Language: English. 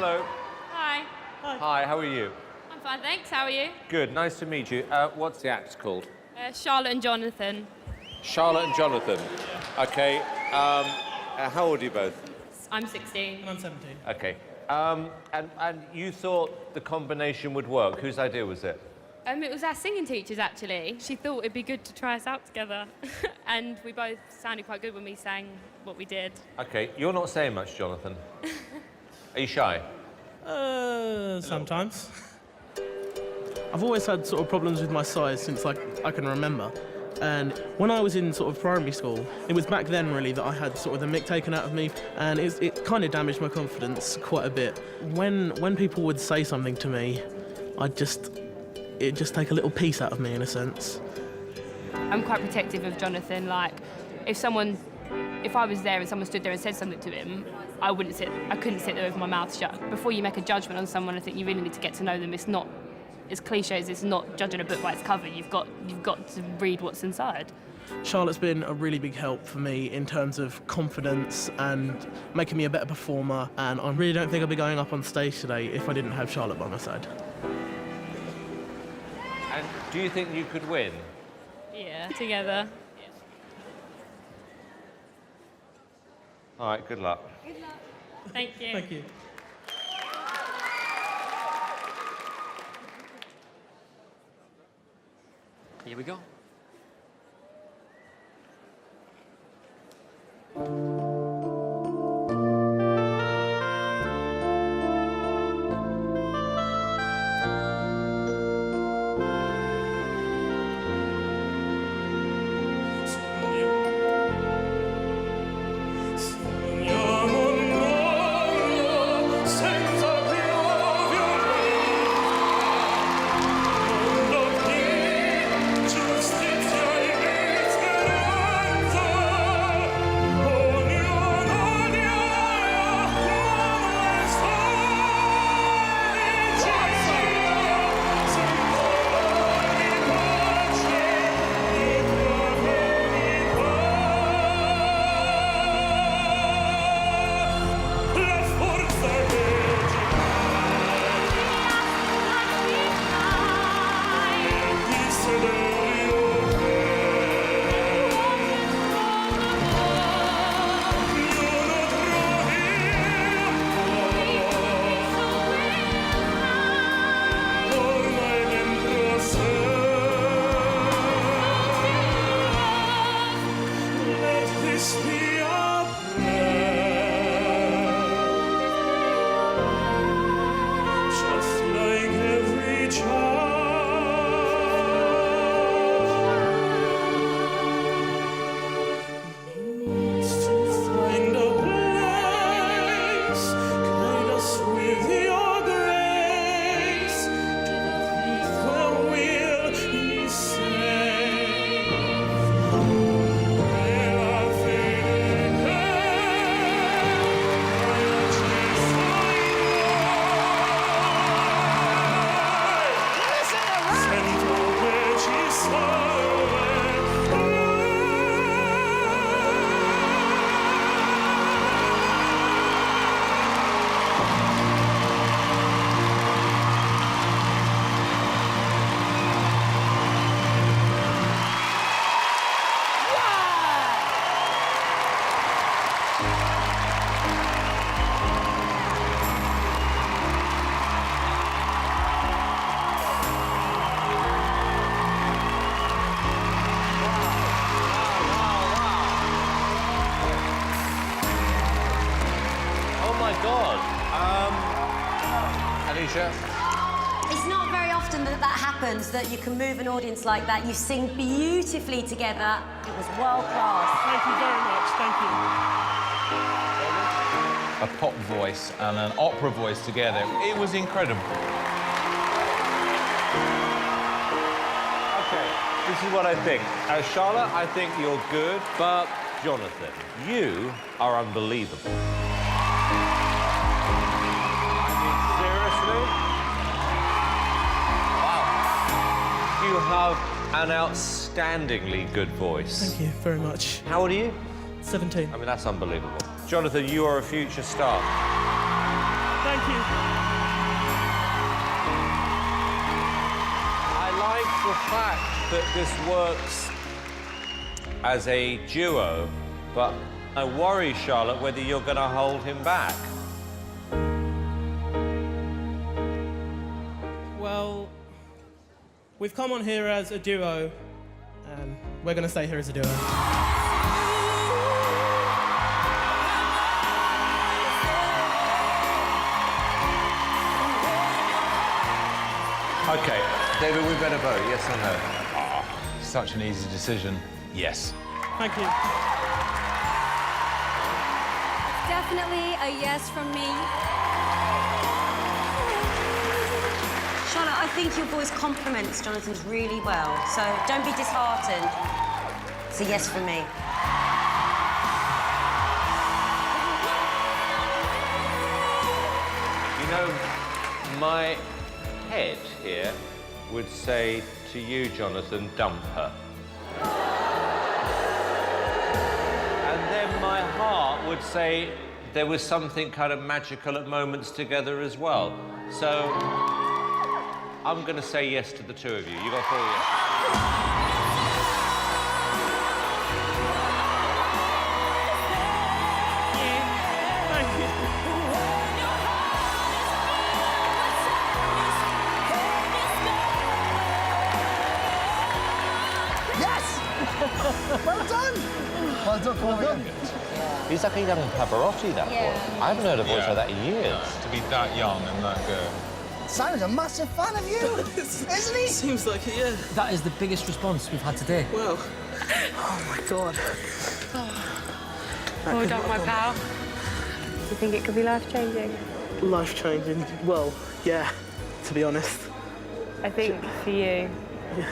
Hello. Hi. Hi, how are you? I'm fine, thanks. How are you? Good, nice to meet you. What's the act called? Charlotte and Jonathan. Charlotte and Jonathan. Okay. How old are you both? I'm 16. And I'm 17. Okay. And you thought the combination would work. Whose idea was it? It was our singing teachers, actually. She thought it'd be good to try us out together. And we both sounded quite good when we sang what we did. Okay, you're not saying much, Jonathan. Are you shy? Sometimes. I've always had sort of problems with my size since I can remember. And when I was in sort of primary school, it was back then really that I had sort of the mick taken out of me, and it kind of damaged my confidence quite a bit. When people would say something to me, it'd just take a little piece out of me in a sense. I'm quite protective of Jonathan. Like, if I was there and someone stood there and said something to him, I couldn't sit there with my mouth shut. Before you make a judgment on someone, I think you really need to get to know them. It's not as cliche as it's not judging a book by its cover. You've got to read what's inside. Charlotte's been a really big help for me in terms of confidence and making me a better performer, and I really don't think I'd be going up on stage today if I didn't have Charlotte by my side. And do you think you could win? Yeah, together. All right, good luck. Good luck. Thank you. Thank you. Here we go. Alicia? It's not very often that happens, that you can move an audience like that. You sing beautifully together. It was world class. Thank you very much. Thank you. A pop voice and an opera voice together. It was incredible. Okay, this is what I think. Charlotte, I think you're good, but Jonathan, you are unbelievable. Seriously? Wow. You have an outstandingly good voice. Thank you very much. How old are you? 17. I mean, that's unbelievable. Jonathan, you are a future star. Thank Thank you. I like the fact that this works as a duo, but I worry, Charlotte, whether you're going to hold him back. Well, we've come on here as a duo, and we're going to stay here as a duo. OK, David, we better vote, yes or no? Such an easy decision. Yes. Thank you. Definitely a yes from me. Charlotte, I think your voice complements Jonathan's really well, so don't be disheartened. It's a yes from me. You know, my head here would say to you, Jonathan, dump her. And then my heart would say there was something kind of magical at moments together as well. So I'm going to say yes to the two of you. You got 4 yes. Thank you. Yes! Well done! Well done, well done. He's like a young Pavarotti, that boy. I haven't heard a voice like that in years. To be that young and that good. Simon's a massive fan of you, isn't he? Seems like it, yeah. That is the biggest response we've had today. Well, Oh, my God. Well done, my pal. Do you think it could be life-changing? life-changing. Well, yeah, to be honest. I think for you, Yeah.